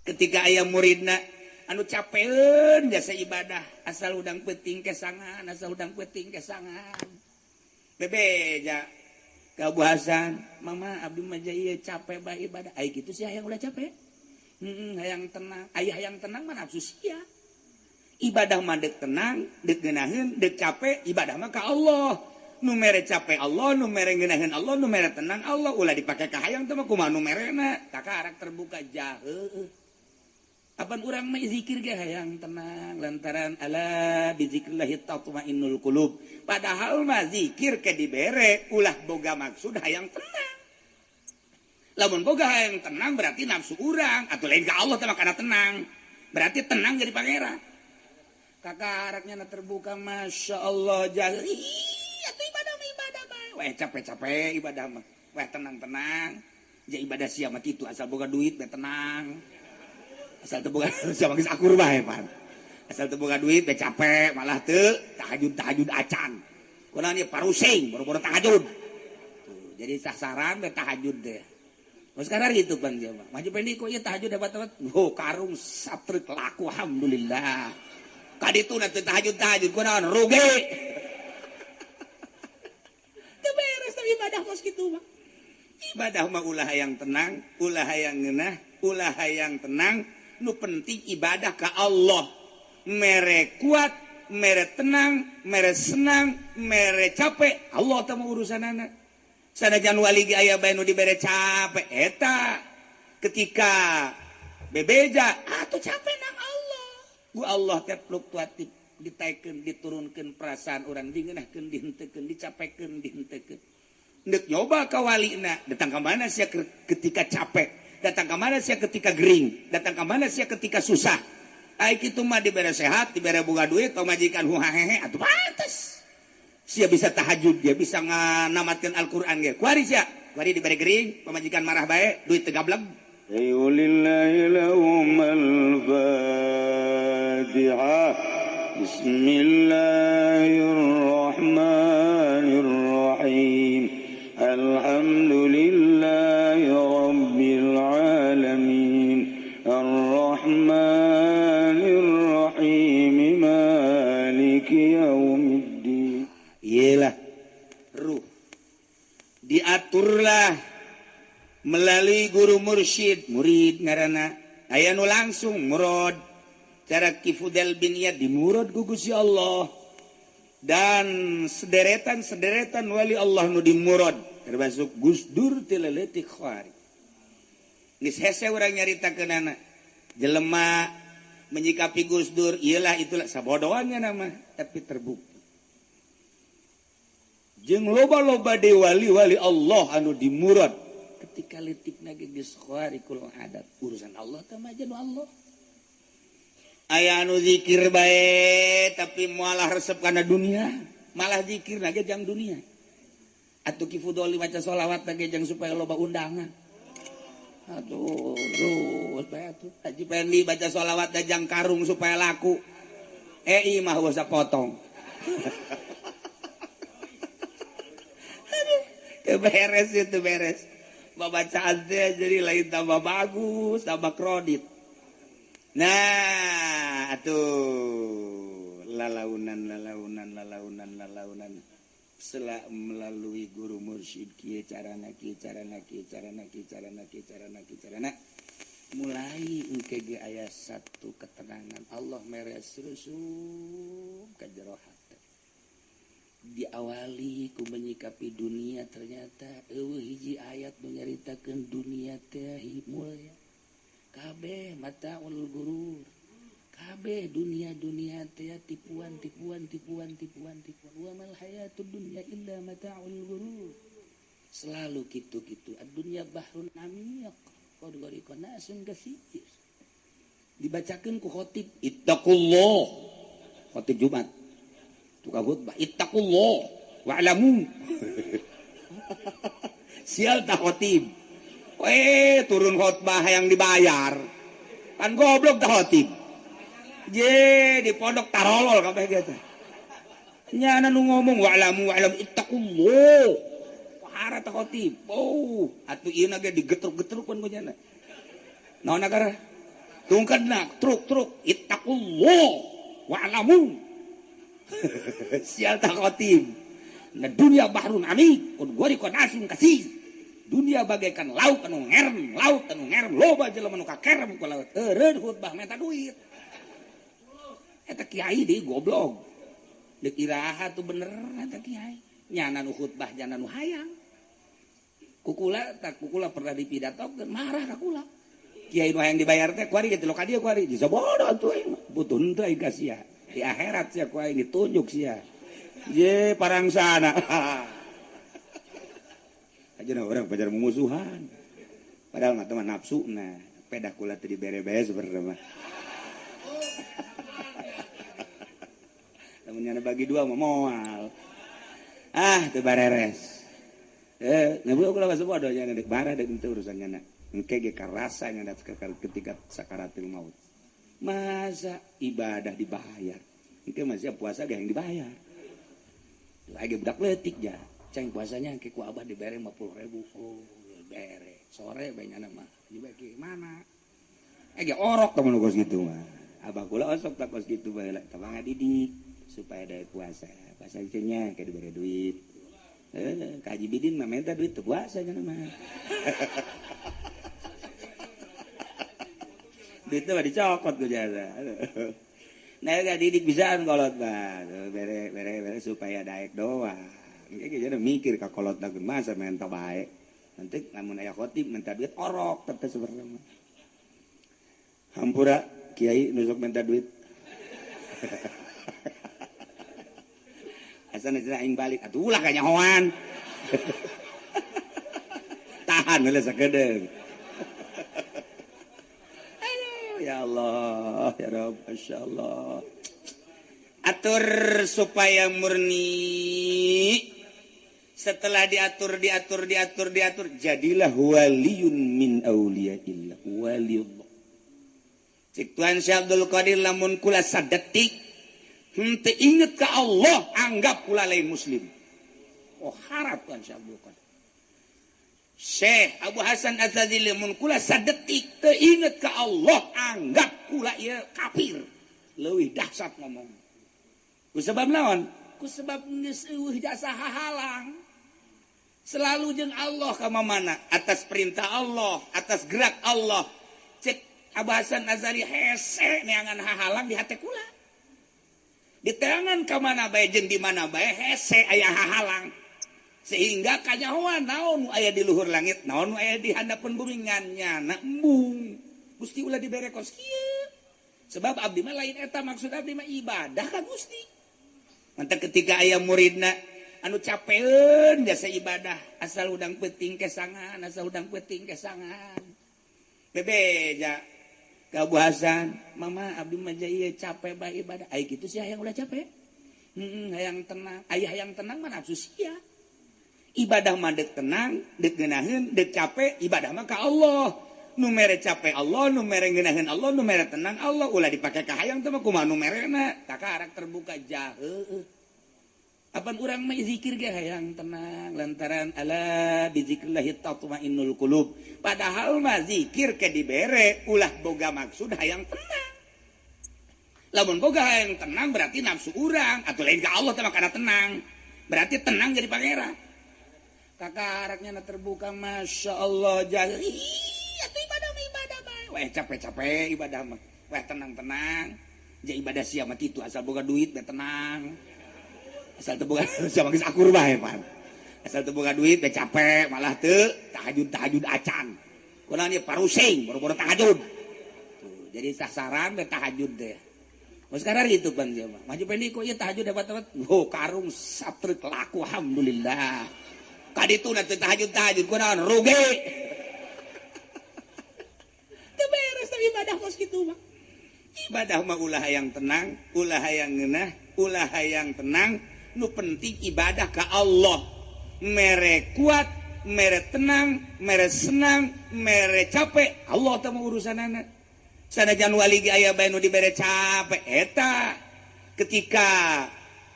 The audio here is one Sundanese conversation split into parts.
ketika ayam muridna anu capeun jasa ibadah asal udang peting kesangan bebeja kabuhasan mama abdi mah ieu capek bae ibadah ai kitu sih hayang ulah capek hayang tenang aya hayang tenang mah nafsu sia ibadah mah deuk tenang deuk geunaheun deuk capek ibadah mah ka Allah nu mere capek Allah nu mere ngeunaheun Allah nu mere tenang Allah ulah dipake ka hayang teh mah kumaha nu merena takarak terbuka jaheuh apan urang mah zikir ge hayang tenang lantaran ala bizikrillahi tatmainnul qulub padahal mah zikir ke dibere ulah boga maksud hayang tenang lamun boga hayang tenang berarti nafsu urang atuh lain ka Allah teh mah kana tenang berarti tenang jadi pangeran kakaraknya terbuka masya Allah jahil atuh ibadah mah ibadah bae weh capek-capek ibadah mah weh tenang-tenang jadi ibadah sia mah kitu asal boga duit bae tenang asal teu boga sama geus akur bae pan asal teu boga duit bae capek malah teu tahajud acan kunaon ieu parusing boro-boro tahajud tuh jadi sasaran bae tahajud deh terus sekarang gitu pan dia mah maju pendik kok ieu tahajud hebat-hebat karung satreuk laku alhamdulillah kaditu nanti tahajud kunaon rugi teu beres tapi ibadah mos kitu mah ibadah mah ulah hayang tenang ulah hayang ngeunah ulah hayang tenang nu penting ibadah ka Allah mere kuat mere tenang mere senang mere capek Allah teh mah urusanana sanajan wali ge aya bae nu dibere capek eta ketika bebeja atuh capek nang Allah ku Allah teh fluktuatif ditaikeun diturunkeun perasaan urang dingeunahkeun dihenteukeun dicapekeun dihenteukeun deuk nyoba ka walina datang ka mana sia ketika capek datang ke mana sia ketika gering datang ke mana sia ketika susah ai kitu mah dibere sehat dibere boga duit pamajikan huhahehe atuh pantes sia bisa tahajud dia bisa nganamatkeun Al-Qur'an ge kuari sia kuari dibere gering pamajikan marah bae duit teu gablek lillahi laumal fatihah bismillahirrahmanirrahim alhamdulillahi rabbil alamin arrahmanir rahim maliki yaumiddin iyalah ruh diaturlah melalui guru mursyid murid ngaranna aya nu langsung murad cara Kifudel bin Iyad dimurad ku Gusti Allah dan sederetan wali Allah nu dimurad termasuk Gus Dur Tileletik Khari geus hese urang nyaritakeunana jelema menyikapi Gus Dur iyalah itulah sabodohnya nama tapi terbukti jeung loba-loba deui wali-wali Allah anu dimurad ketika letikna geus khariqul adat urusan Allah teh mah jeung Allah aya anu zikir bae tapi malah resep kana dunia malah zikirna ge jang dunia atuh Kifudoli maca sholawat ge jang supaya loba undangan aduh bae atuh Haji Pendi baca sholawat jang karung supaya laku mah usah potong teu beres itu beres babacaan teh jadi lain tambah bagus tambah kredit nah atuh lalaunan setelah melalui guru mursyid kieu carana mulai engke ge aya satu ketenangan Allah meres rusuk ka jero hate diawali ku menyikapi dunia ternyata eueuh hiji ayat nu nyaritakeun dunia teh mulia kabeh mataul gurur kabeh dunia teh tipuan wa mal hayatud dunya illa mataul gurur selalu kitu-kitu ad-dunya bahrun amiq qad gharaqna asun kasir dibacakeun ku khatib ittaqullah khatib Jumat tukang khutbah ittaqullah wa'lamu sial ta khatib turun khutbah yang dibayar kan goblok ta khatib je di pondok tarolol kabeh gitu nya nu ngomong wa'lamu ittaqullah para ta khatib atuh ieu na ge digetruk-getruk pun nya naon agara tungkadna truk ittaqullah wa'lamu sial takotim na dunia bahrun amik kun gori kon asim kasih dunia bagaikan laut anu ngerem loba jelema nu kakerem ku laut eureun khutbah menta duit eta kiai deui goblok deuk iraha tuh bener eta kiai nyana nu khutbah nyana nu hayang kukula pernah dipidatokeun marah ka kula kiai nu hayang dibayar teh kuari gitu lo ka dieu kuari disabodo atuh aing butuh teu aing ka sia di akhirat sia ku aing ditunjuk sia ye parangsana aja orang pacar memusuhan padahal mah teman nafsu nah pedah kula teu dibere-bere sebenarnya mah lamun nyana bagi dua mah moal teu bareres ngeubeuh kula kasabodo nya deuk bara deuk teu urusan nyana engke ge karasa nyana ketika sakaratul maut masa ibadah dibayar engke masih puasa ge yang dibayar lagi budak leutik ja ceng puasanya ke ku abah dibere 50.000 oh bere sore banyana mah dibagi mana ge orok temen kos gitu mah abah kula osok tak kos gitu bae lah tabang didik supaya ada puasa cenah ke dibere duit kaji bidin mah minta duit teu puasa cenah mah duit teh dicokot ku jasa nah gak didik bisaan kolot mah bere supaya daek doang engke jadi mikir ka kolot dageun masa menta bae nanti lamun aya khotib minta duit orok teh sebenarnya mah hampura kiai nusuk minta duit asana cenah aing balik atuh ulah ka nyahoan tahan heula sakedeung ya Allah ya Rabb masyaallah atur supaya murni setelah diatur jadilah waliyun min auliyaillah waliyullah cik Tuan Syekh Abdul Qadir lamun kula sadetik henteu inget ka Allah anggap kula lain muslim oh harap Tuan Syekh Abdul Qadir Syekh Abu Hasan Az-Zazili mun kula sadetik teu inget ka Allah anggap kula ieu kafir leuwih dahsyat ngomong ku sebab naon ku sebab geus eueuh jasa hahalang selalu jeung Allah ka mamana atas perintah Allah atas gerak Allah cek Abu Hasan Az-Zazili hese neangan hahalang di hate kula di teangan ka mana bae jeung di mana bae hese aya hahalang sehingga kanyahoan naon aya di luhur langit naon aya di handapeun bumi ngannyana embung Gusti ulah dibere kos kieu sebab abdi mah lain eta maksud abdi mah ibadah ka Gusti mantap ketika aya muridna anu capeun jasa ibadah asal udang peuting kesangan bebeja ka Abu Hasan mama abdi mah ieu capek bae ibadah ai kitu sih hayang ulah capek hayang tenang aya hayang tenang mah nafsu sia ibadah mah dek tenang, dek geunaheun, dek capek, ibadah mah ka Allah. Nu mere capek Allah, nu mere geunaheun Allah, nu mere tenang Allah, ulah dipake ka hayang teh mah kumaha nu merena? Takarak terbuka jaheuh. Apan urang mah zikir ge hayang tenang lantaran ala bizikrillah tatmainnul qulub. Padahal mah zikir ke dibere ulah boga maksud hayang tenang. Lamun boga hayang tenang berarti nafsu urang, atuh lain ka Allah teh mah kana tenang. Berarti tenang jadi pangeran. Kakaraknya terbuka masya Allah jahil itu ibadah bae weh capek ibadah mah weh tenang jadi ibadah sia mah kitu asal boga duit be tenang asal teu boga sama geus akur bae pan asal teu boga duit be capek malah teu tahajud acan kunaon ieu parusing boro-boro tahajud tuh jadi sasaran be tahajud deh sekarang gitu pan dia mah maju pendek kok ieu tahajud dapat karung satreuk laku alhamdulillah kaditu nanti tahajud kunaon rugi teu beres tapi ibadah mos kitu mah ibadah mah ulah hayang tenang ulah hayang ngeunah ulah hayang tenang nu penting ibadah ka Allah mere kuat mere tenang mere senang mere capek Allah teh mah urusanana sanajan wali ge aya bae nu dibere capek eta ketika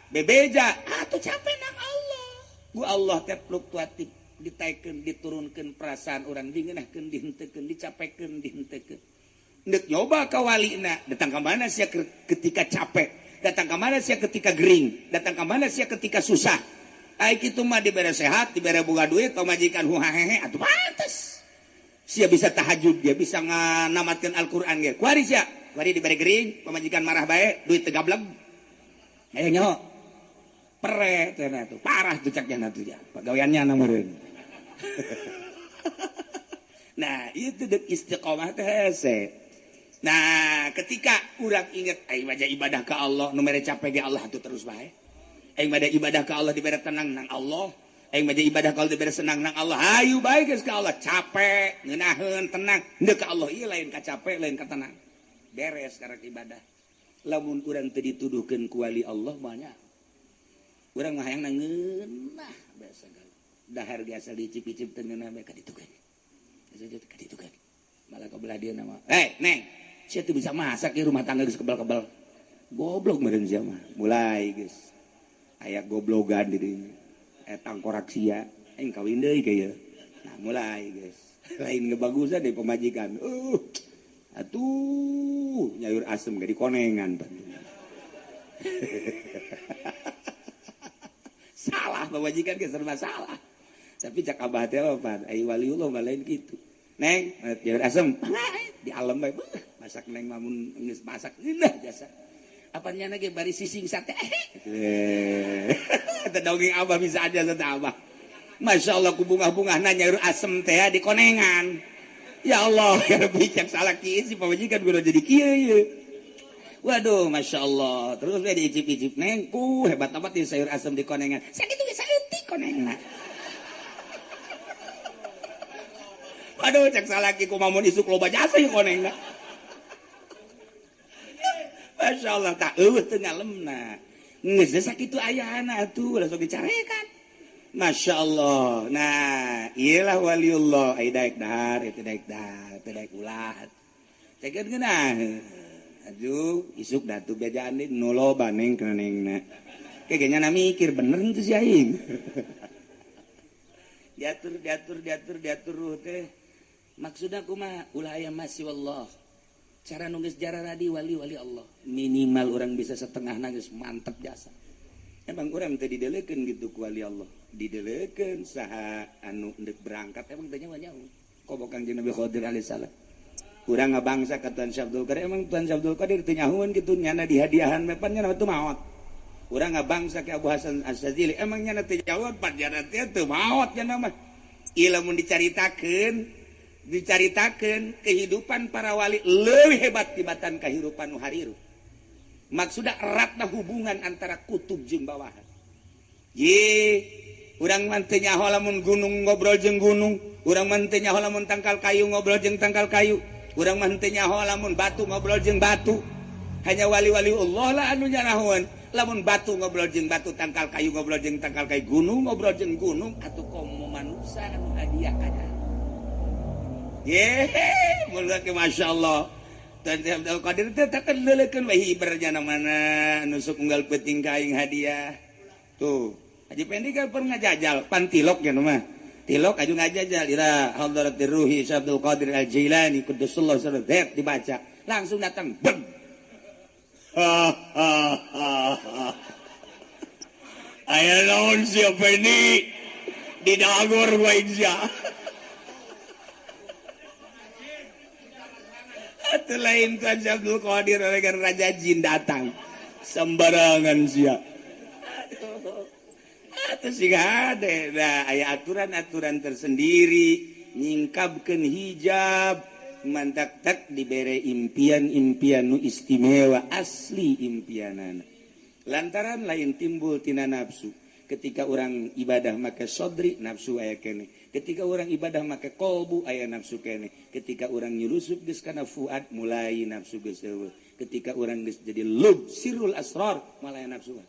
bebeja atuh capek nang Allah ku Allah teh fluktuatif ditaikeun diturunkeun perasaan urang dingeunahkeun dihenteukeun dicapekeun dihenteukeun ndek nyoba ka walina, datang ke mana sia ketika capek, datang ke mana sia ketika gering, datang ke mana sia ketika susah. Ai kitu mah dibere sehat, dibere boga duit, pamajikan huhahehe atuh pantes. Sia bisa tahajud, dia bisa nganamatkeun Al-Qur'an ge. Kuari sia, kuari dibere gering, pamajikan marah bae, duit teu gablek. Aya nyo. Pere cenah tuh, parah tuh caknya tuh ya. Pagaweannya na meureun. Nah, itu dek istiqomah teh hese. Nah, ketika urang inget aing mah ibadah ka Allah, nu mere capek ge Allah atuh terus bae. Aing mah ibadah ka Allah dibere tenang nang Allah. Aing mah ibadah ka Allah dibere senang nang Allah. Hayu bae geus ka Allah, capek, ngeunaheun tenang. Henteu ka Allah ieu lain ka capek, lain ka tenang. Beres karek ibadah. Lamun urang teu dituduhkeun ku wali Allah mah nya. Urang mah hayang ngeunah biasa gal. Dahar biasa dicip-cip teu ngeunah bae ka ditu kan. Ka ditu kan. Malah ka belah dieu nama. Neng, sia teu bisa masak ieu rumah tangga geus kebal-kebal. Goblok meureun sia mah. Mulai geus aya goblogan di dieu. Tangkorak sia, aing kawin deui ka ieu. Nah, mulai geus. Lain ngebagusan deui pamajikan. Atuh, nyayur asem ge dikonengan pan. Salah pamajikan ge serba salah. Tapi cak abah teh apa? Ai waliullah mah lain kitu. Neng, nyayur asem di alam bae. Masak neng mamun geus masak eunah jasa. Apanya lagi bari sising sate. Eta dongeng abah bisa aja teh abah. Masya Allah ku bunga-bunga nyayur asem teh dikonengan. Ya Allah, ya bijak salah kieu si pamajikan kudu jadi kieu ye. Waduh, Masya Allah. Terus we diicip-icip neng ku hebat amat di sayur asem dikonengan. Sakitu ge saeutik konengna. Waduh, cek salah ki ku mamun isuk loba jasa ye konengna. Masya Allah, tak teu ngalemna. Geus sakitu ayahana atuh langsung dicarekan. Masya Allah. Nah, iyalah waliullah. Ai daek dahar, itu daek dahar, itu daek ulah. Cekeun geunah. Aduh, isuk datu bejaan deui nu loba neng kana nengna. Kayaknya na mikir bener henteu si aing. Diatur teh. Maksudna kumaha? Ulah aya masih wallah. Cara nunggu sejarah tadi wali-wali Allah. Minimal orang bisa setengah nangis mantep jasa. Emang orang teh didelekeun gitu ku wali Allah. Didelekeun saha anu endek berangkat emang teh nyawa nyawa. Kobok Kangjeng Nabi Khidir alaihi salam. Urang ngabangsa ka Tuan Syabdul Qadir emang Tuan Syabdul Qadir teu nyahueun kitu nyana dihadiahan mepan nyana teu maot. Urang ngabangsa ka Abu Hasan Asy-Syadzili emang nyana teu jawab pan nyana teu maot nyana mah. Ieu lamun dicaritakeun kehidupan para wali leuwih hebat tibatan kehidupan nu hariru. Maksudna eratna hubungan antara kutub jeung bawahan. Urang mah teu nyaho lamun gunung ngobrol jeung gunung, urang mah teu nyaho lamun tangkal kayu ngobrol jeung tangkal kayu, urang mah teu nyaho lamun batu ngobrol jeung batu. Hanya wali-wali Allah lah anu nyanahoan. Lamun batu ngobrol jeung batu, tangkal kayu ngobrol jeung tangkal kayu, gunung ngobrol jeung gunung, atuh komo manusia anu hadiah kana. Mulai ke Masya Allah. Tuan Syabdul Qadir teh takkan lelekeun we hibernya mana nusuk unggal peuting kaing hadiah. Tuh, Haji Pendi kan pernah ngajajal pantilok ya mah. Tilok aju ngajajal ila hadratir ruhi Syabdul Qadir Al-Jailani quddusallahu sirruh dibaca. Langsung datang beng. Aya naon sia Pendi? Didagor wae sia. Atuh lain Tuan Syabdul Qadir dengan Raja Jin datang sembarangan sia. Atuh siga ade. Nah, aya aturan-aturan tersendiri nyingkabkeun hijab mantak-tak dibere impian-impian nu istimewa asli impianana. Lantaran lain timbul tina nafsu. Ketika orang ibadah make sodri nafsu aya kene. Ketika orang ibadah make kolbu aya nafsu kene. Ketika orang nyurusup geus kana fuad mulai nafsu geus eueuh. Ketika orang geus jadi lub sirrul asrar malah aya nafsuan.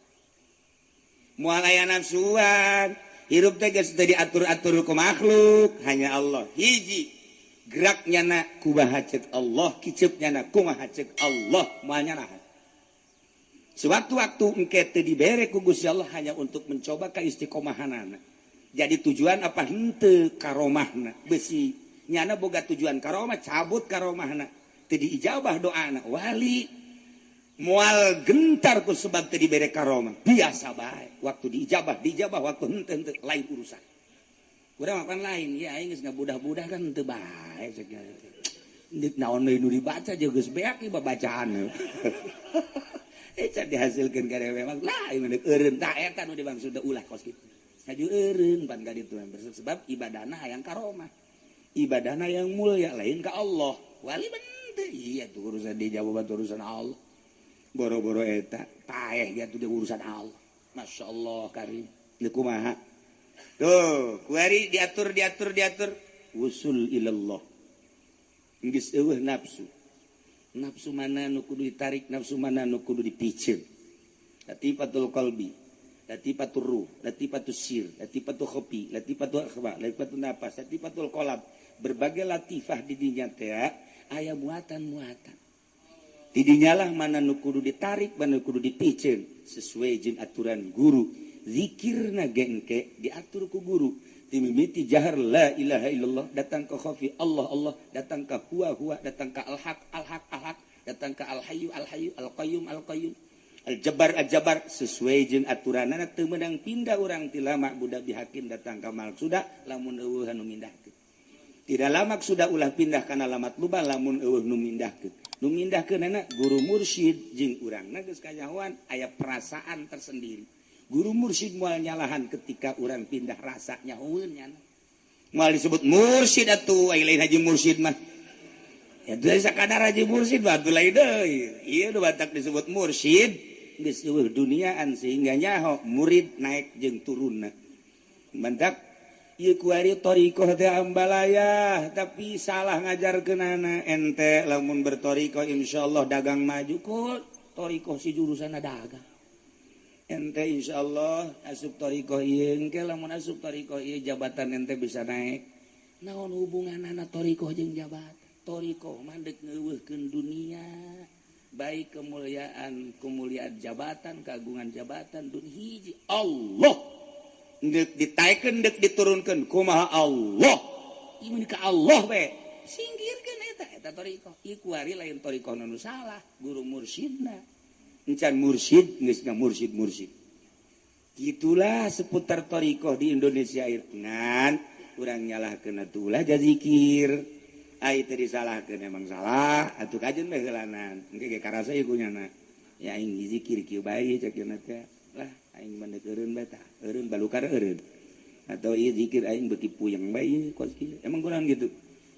Moal aya nafsuan, hirup teh geus teu diatur-atur ku makhluk, hanya Allah. Hiji geraknya na kumaha ceuk Allah, kiceupnya na kumaha ceuk Allah, moal nyanahan. Sewaktu-waktu engke teu dibere ku Gusti Allah hanya untuk mencoba ka istiqomahanana. Jadi tujuan apa henteu karomahna besi nyana boga tujuan karomah cabut karomahna tadi ijabah doa anak wali mual gentarku sebab tadi bere karomah biasa baik waktu dijabah waktu henteu lain urusan kurang makan lain ya aing geus ngabudah-budah kan teu bae segala dik naon deui nu dibaca jeung geus beak ieu babacaan can dihasilkeun karya memang lain deuk eureun tah eta nu dimaksud ulah kos kitu ngaju eureun pan ka ditu sebab ibadahna hayang karomah ibadahna yang mulia lain ka Allah wali bener iya tuh urusan dijawab urusan Allah boro-boro eta paeh gitu di urusan Allah Masya Allah karim ieu kumaha tuh kuari diatur usul ilallah geus eueuh nafsu mana nu kudu ditarik nafsu mana nu kudu dipiceur latifatul qalbi latifatul ruh latifatul sir latifatul khafi latifatul akhfa latifatul nafas latifatul qalb berbagai latifah di dinya teh aya muatan tidinyalah mana nu kudu ditarik mana nu kudu dipiceur sesuai jeung aturan guru zikirna gengke diatur ku guru timimiti jahar la ilaha illallah datang ke khafi Allah datang ke huwa datang ke al-haq datang ke al-hayyu al-qayyum al-jabbar sesuai jeung aturanana teu meunang pindah urang ti lama budak bihakim datang ka sudah lamun eueuh nu mindahkeun tidak lama sudah ulah pindah kana alamat lubang lamun eueuh nu mindahkeunna guru mursyid jeung urangna geus kanyahoan aya perasaan tersendiri guru mursyid moal nyalahan ketika urang pindah rasa nyahoeun nya moal disebut mursyid atuh ai lain haji mursyid mah ya deui sakadar haji mursyid batu lain deui ieu nu batak disebut mursyid geus eueuh duniaan sehingga nyaho murid naik jeung turunna mantak ieu kuari thariqah teh ambalayah tapi salah ngajarkeunana ente lamun berthariqah insyaallah dagang maju kok thariqah si jurusanna dagang ente insyaallah asup thariqah ieu engke lamun asup thariqah ieu jabatan ente bisa naik naon hubunganna thariqah jeung jabatan thariqah mah deuk ngeuweuhkeun dunia baik kemuliaan jabatan keagungan jabatan dunia hiji Allah deuk ditaikeun deuk diturunkeun kumaha Allah ieu ka Allah we singgirkeun eta thariqah ieu kuari lain thariqah nu salah guru mursyidna encan mursyid geus ka mursyid gitulah seputar thariqah di Indonesia ngan urang nyalahkeun atuh ulah jazikir ai teh disalahkeun emang salah atuh kajeun bae heulanan engke ge karasa ieu kunyana ya aing zikir kieu bae cek yeuna teh lah aing mandek eureun bae tah eureun balukar eureun atau ieu zikir aing beuki puyeng bae kos kieu emang kurang gitu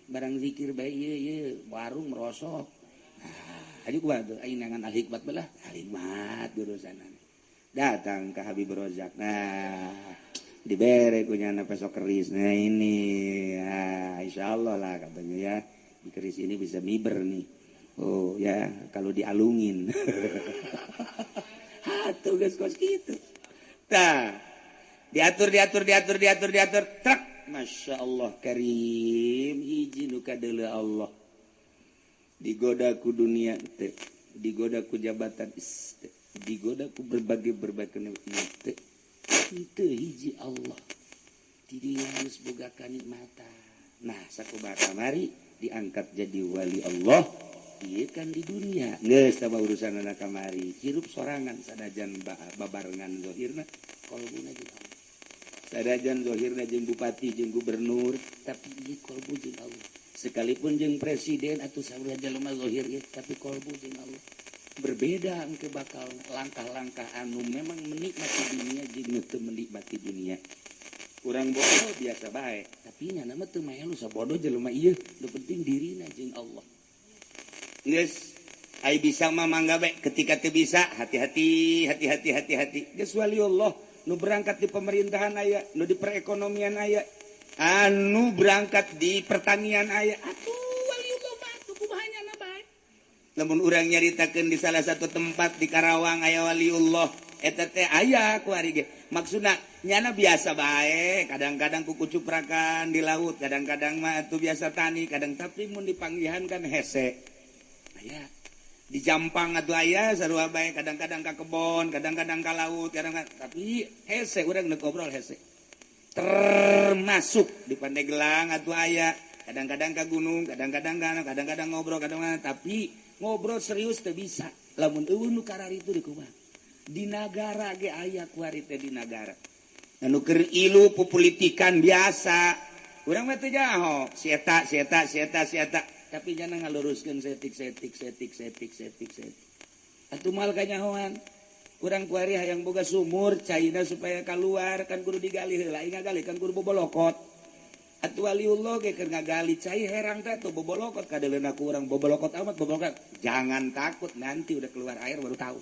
barang zikir bae ieu warung merosot adik kuat aing nangan al-hikmat belah al-hikmat jurusanan datang ke Habib Rozak nah dibere kunyana pesok keris nah ini insyaallah lah katanya ya di keris ini bisa miber nih oh ya kalau dialungin atuh geus kos kitu tah diatur truk Masya Allah karim hiji nu kadeuleu Allah digoda ku dunia teh digoda ku jabatan digoda ku berbagai nikmat teh teu hiji Allah ti dieu geus boga kanikmatan nah sakubata mari diangkat jadi wali Allah ieu kan di dunia geus sama urusanna kamari hirup sorangan sadajan babarengan zahirna qalbuna jeung Allah sadajan zahirna jeung bupati jeung gubernur tapi ieu qalbu jeung Allah sekalipun jeung presiden atau sabaraha jalema zahir ieu tapi qalbu jeung Allah berbeda engke bakal langkah-langkah anu memang menikmati dunia jeung teu menikmati dunia urang bodoh biasa bae tapi nya nama teu melu sabodoh jelema ieu nu penting dirina jeung Allah geus ai bisa mah mangga bae ketika teu bisa hati-hati geus wali Allah nu berangkat di pemerintahan aya nu di perekonomian aya anu berangkat di pertanian aya atuh waliullah mah atuh kumahanya na bae lamun urang nyaritakeun di salah satu tempat di Karawang aya waliullah eta teh aya ku ari ge maksudna nyana biasa bae kadang-kadang kuku cuprakan di laut kadang-kadang mah atuh biasa tani kadang tapi mun dipanggihan kan hese aya di Jampang atuh aya sarua bae kadang-kadang ka kebon kadang-kadang ka laut kadang-kadang tapi hese urang neuk ngobrol hese termasuk di Pandeglang atuh aya kadang-kadang ke gunung kadang-kadang ngobrol kadang-kadang tapi ngobrol serius teu bisa lamun eueuh nu kararitu di kumaha di negara ge aya kuari teh di negara anu keur ilu pupolitikan biasa urang mah teu jaho si eta tapi jangan ngaluruskeun setik atuh mal kanyahoan urang kuari hayang boga sumur caina supaya keluar kan kudu digali heula ingat gali kan kudu bobolokot atuh waliullah ge keur ngagali cai herang teh tuh bobolokot kadeleuna ku urang bobolokot amat bobolokot jangan takut nanti udah keluar air baru tahu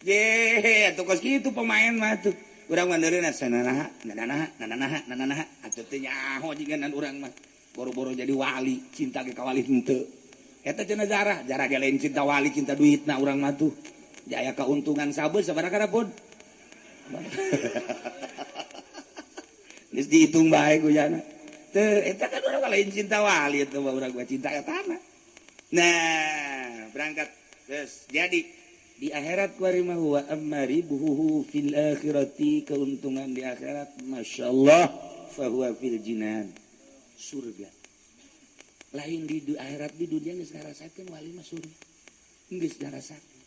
ye atuh kos kitu pemain mah tuh urang maneureuna sananaha nananaha atuh teh nyaho jiganan urang mah boro-boro jadi wali cinta ge ka wali henteu eta cenah jarah ge lain cinta wali cinta duitna urang mah tuh jaya keuntungan sabeus sabaraha pun geus dihitung bae guyana teu eta kan urang lain cinta wali eta mah urang gua cinta etana nah berangkat geus jadi di akhirat kuari mah wa amaribuhu fil akhirati keuntungan di akhirat masyaallah fa huwa fil jinan surga lain di akhirat di dunia geus ngarasakeun wali mah surga geus ngarasakeun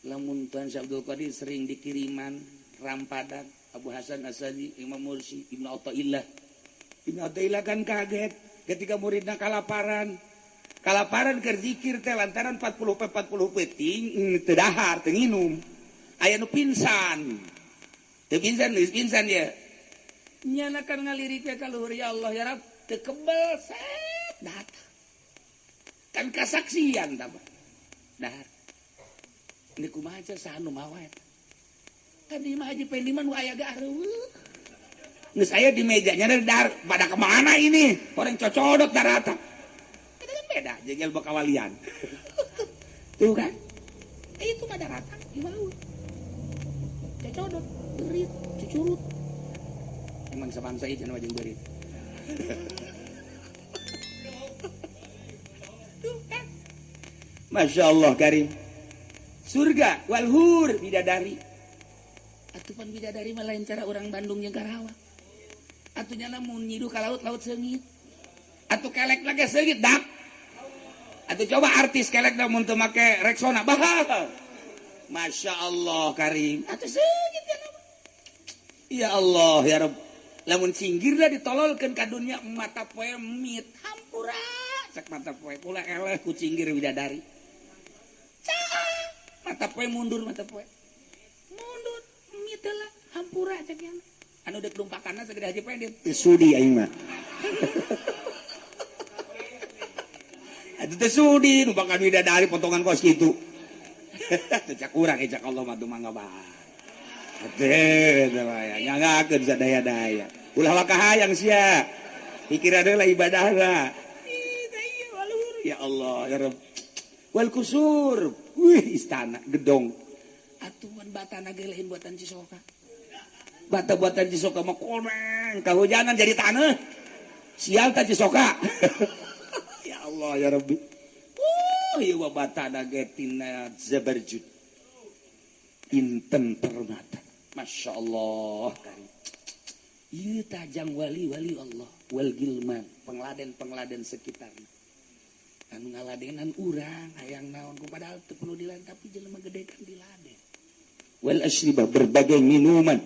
lamun Tuan Syekh Abdul Qadir sering dikiriman rampadan Abu Hasan Asadi Imam Mursi Ibnu Athaillah kan kaget ketika muridnya kalaparan keur zikir teh lantaran 40 peting teu dahar teu nginum aya nu pingsan ya nyana kan ngalirik ka luhur ya Allah ya Rabb teu kebel set datang kan kasaksian tah dahar ini kumaha aja sanu mawa eta kan di mah Haji Pendiman aya gareuh geus aya di mejanya dar pada kemana ini orang cocodot darata itu kan beda jengel bakawalian tuh kan itu mah darata gimana cocodot berit cucurut emang sabangsa ieu cenah jeung berit tuh kan Masya Allah karim surga walhur bidadari atupan bidadari mah lain cara orang Bandung yang Karawang atunya lamun nyidu ka laut seungit atuh kelek lagi seungit dak atuh coba artis kelek lamun teu make Rexona bahal Masya Allah karim atuh seungit ya Allah ya Rabb lamun cinggirna ditololkeun ka dunia mata poe mit hampura cek mata poe pula eleh ku cinggir bidadari mata poe mundur mitelah hampura cek yang anu dek lumpakanna sagede Haji Pendin sudi aing mah atuh teh sudi numpakan bidadari potongan kos kitu teh cak urang cak Allah mah mangga bae atuh teh ya nyangakeun sadaya-daya ulah wakahayang sia pikiran lah ibadahna ya Allah ya Rabb wal kusur wih istana gedong atuan batana ge lain buatan Cisoka bata buatan Cisoka mah komeng kahujanan jadi tanah sial ta Cisoka ya Allah ya Rabbi ieu batana ge tina zabarjud inten permata Masya Allah ieu tajang wali-wali Allah wal gilman pengladen sekitarna anu ngaladenan urang hayang naon ku padahal teu perlu diladen tapi jelema gede kan diladen wal asyribah berbagai minuman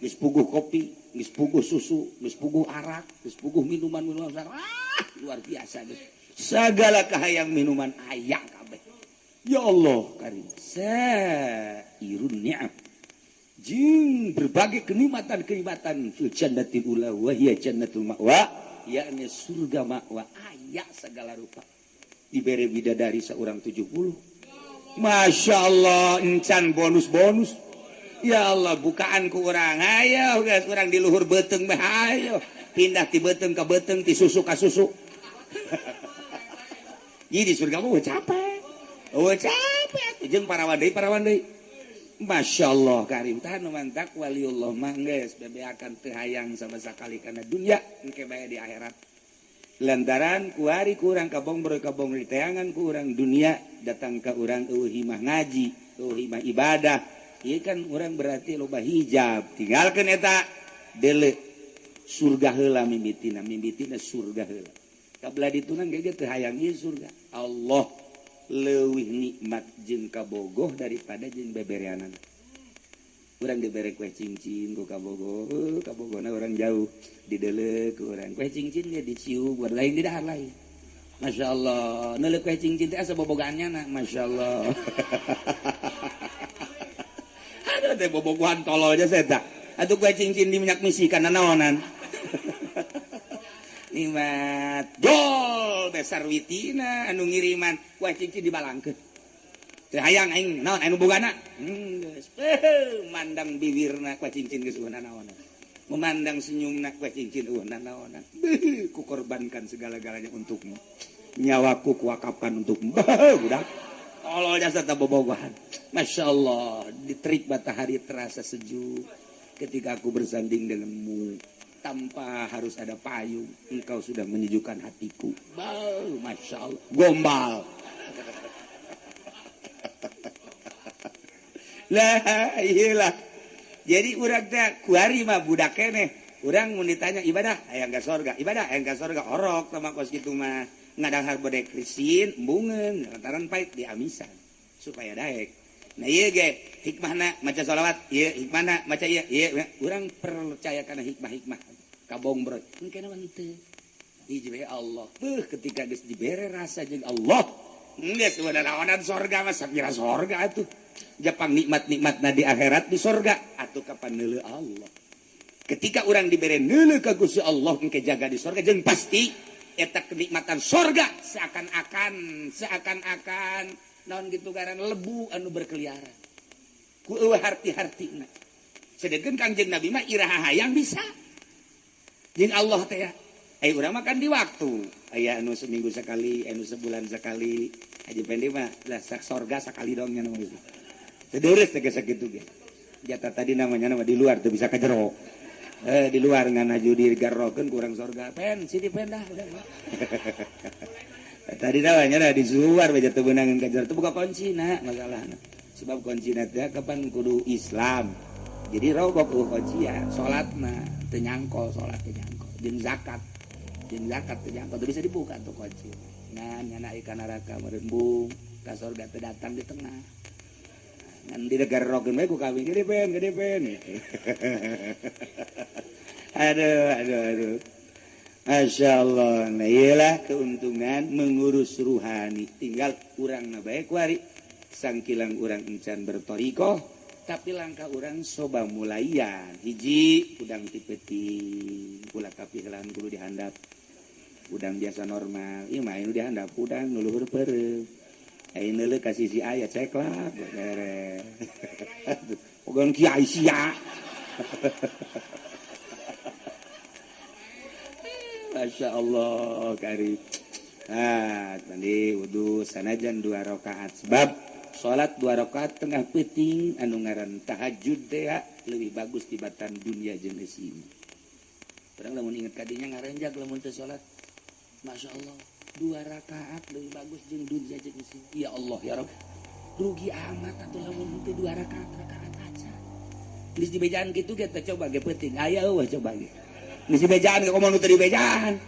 geus puguh kopi geus puguh susu geus puguh arak geus puguh minuman luar biasa geus sagala kahayang minuman aya kabeh ya Allah karim sairun ni'am jeung berbagai kenikmatan fil jannatil ula wa hiya jannatul ma'wa yakni surga ma'wa aya segala rupa dibere bidadari seorang 70 Masya Allah encan bonus ya Allah bukaan ku urang ayo guys urang di luhur beteng mah ayo pindah ti beteng ka beteng ti susu ka susu jadi surga mah capek jeung para wadai Masya Allah karim tah nu mantak waliullah mah geus bebeakan teu hayang sama sakali kana dunya engke bae di akhirat lantaran kuari kurang kabong teangan kurang dunia datang ke urang himah ngaji himah ibadah ieu kan urang berarti loba hijab tinggalkeun eta dele surga heula mimitina surga heula kabelah ditunang ge teu hayang ieu surga. Allah leuwih nikmat jeung kabogoh daripada jeung bebereanana. Urang dibere kue cincin ku kabogoh, kabogona orang jauh dideuleuh ku urang. Kue cincin ge dicium buat lain di dahar lain. Masya Allah, neuleuh kue cincin teh asa bobogaannya na, Masya Allah. Aduh teh bobogohan tolol aja saya tak. Atuh kue cincin di minyak misikan nanaonan. Nikmat jol besar witina anu ngiriman kue cincin dibalangkeun. Teu hayang aing naon anu bogana. Geus mandang bibirna kue cincin geus nanaonan. Memandang senyumna kue cincin nanaonan. Ku korbankan segala-galanya untukmu. Nyawaku kuwakafkan untukmu. Budak. Tolol jasa ta bobogohan. Masya Allah, diterik matahari terasa sejuk ketika aku bersanding denganmu. Tanpa harus ada payung, engkau sudah menyejukkan hatiku. Masya Allah, gombal. Lah iyalah. Jadi urang teh kuari mah budak keneh. Urang mun ditanya ibadah aya ka sorga, ibadah aya ka sorga orok tama kos kitu mah. Ngadahar bodek krisin embungeun lantaran pait diamisan supaya daek. Nah ieu ge hikmahna maca shalawat, ieu hikmahna maca ieu, urang percaya kana hikmah-hikmah kabong bro. Engke naon teu. Hiji bae Allah. Ketika geus dibere rasa jeung Allah, geus wadanaonan sorga mah sakira sorga atuh. Japang nikmat-nikmatna di akhirat di sorga atuh kapan neuleuh Allah. Ketika urang dibere neuleuh ka Gusti Allah engke jaga di sorga jeung pasti eta kenikmatan sorga seakan-akan naon gitu garan lebu anu berkeliaran ku eueuh harti-hartina. Sedengkeun Kangjeng Nabi mah iraha hayang bisa jeung Allah teh ya. Ai urang mah kan di waktu aya anu seminggu sekali, anu sebulan sekali. Haji Pendi mah lah sorga sakali dong nya namanya. Teudeureuh teh sakitu ge. Jata tadi namanya nama di luar teu bisa ka jero. Di luar ngan haju digarrokeun kurang sorga pen sidi pen dah tadi namanya dah di luar baca teu beunangan ka jero teu buka kuncina masalahna sebab kuncina teh kapan kudu Islam jadi rokok ku kunci ya salatna teu nyangkol salat teu nyangkol jeung zakat teu nyangkol teu bisa dibuka tuh kunci ngan nyana ka neraka merembung ka sorga teu datang di tengah ngan di digarrokeun bae ku kawin gede pen Aduh. Masya Allah. Nah iyalah keuntungan mengurus ruhani. Tinggal urang na bae kuari. Sangkilang urang encan bertorikoh. Tapi langkah urang soba mulayan. Hiji udang tipeti. Kula kapihelan kudu dihandap. Udang biasa normal. Ieu mah anu dihandap udang nu luhur peureum. Ai neuleuh ka sisi aya ceklak beres. Pogon kiai sia. Masya Allah karim. Nah, tadi wudu sanajan 2 rakaat sebab salat 2 rakaat tengah peuting anu ngaran tahajud teh leuwih bagus tibatan dunia jeung isina. Urang lamun inget kadinya ngarenjak lamun teu salat. Masya Allah 2 rakaat leuwih bagus jeung dunia jeung isina. Ya Allah ya Rabb. Rugi amat atuh lamun teu 2 rakaat aja. Geus dibejaan kitu ge teh coba ge peuting. Aya eueuh coba ge. Misi bejaan ke komo nu teu dibejaan.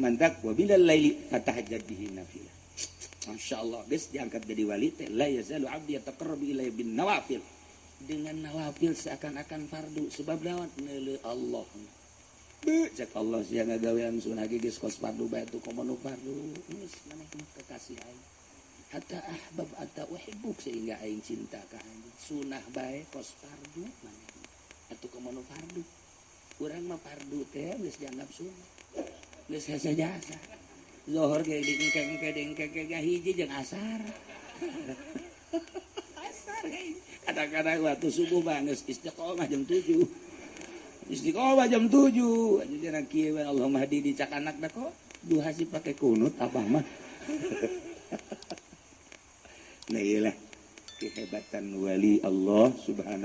Mantak wa bilal laili fatahajjad bihi nafilah. Masyaallah geus diangkat jadi wali teh la yazalu abdi yataqarrabu ilayya bin nawafil. Dengan nawafil seakan-akan fardu sebab lawan neuleuh Allah. Cek Allah sia ngagawean sunah ge geus kos fardu bae tu komo nu fardu. Geus maneh mah kekasih aing. Hatta ahbab ata uhibbuk sehingga aing cinta ka aing. Sunah bae kos fardu maneh. Atuh komo nu fardu. Urang mah fardu teh geus dianggap sunah. Geus hese jasa. Zuhur ge dingkeng hiji jeung asar. Asar ge. Kadang-kadang waktu subuh mah geus istiqomah jam 7. Istiqomah jam 7. Jadi na kieu Allahumma hadi dicak anak da kok duha si pake kunut abah mah. Nah iyalah kehebatan wali Allah subhanahu